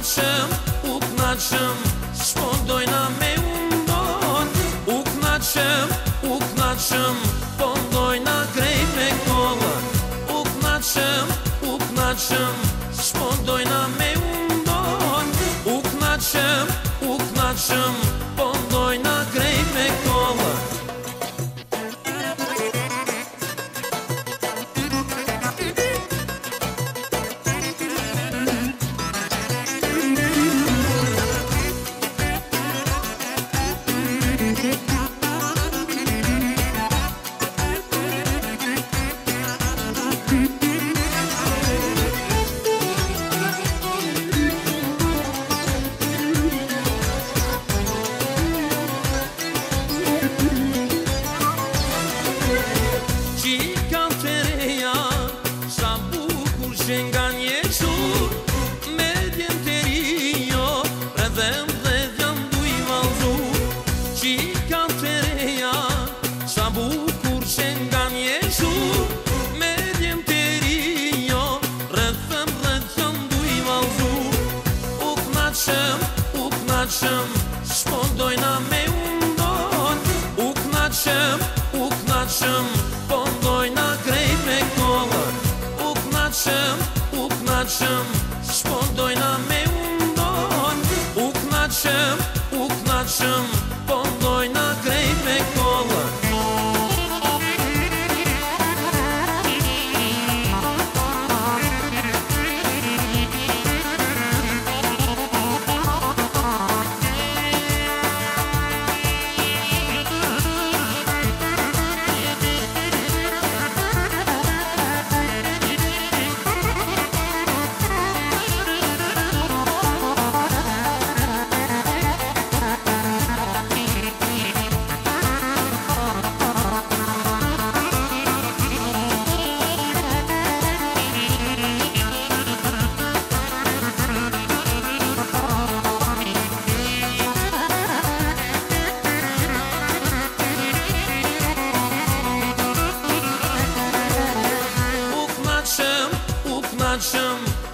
knaqëm, s'po dojna me undon. U knaqëm, po dojna krejt me kolla. U knaqëm, s'po dojna me undon. U knaqëm, po dojna krejt me kolla. Që nga njequ me djem të rinjo, redhem dhe dhjam du i valzu. Qika të reja, sa bukur që nga njequ me djem të rinjo, redhem dhe dhjam du i valzu. U knaqëm, s'po dojna me undon. U knaqëm, po dojna krejt me kolla. U knaqëm, s'po dojna me undon. U knaqëm, po dojna krejt me kolla.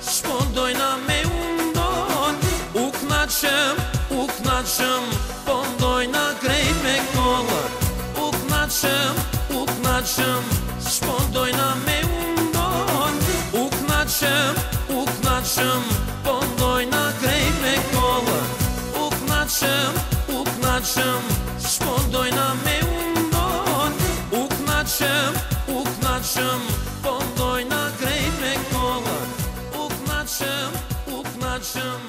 S'po dojna me undon. U knaqëm, po dojna krejt me kolla. U knaqëm, s'po dojna me undon. U knaqëm, po dojna krejt me kolla. U knaqëm, s'po dojna me undon. U knaqëm, po dojna krejt me kolla. U knaqëm,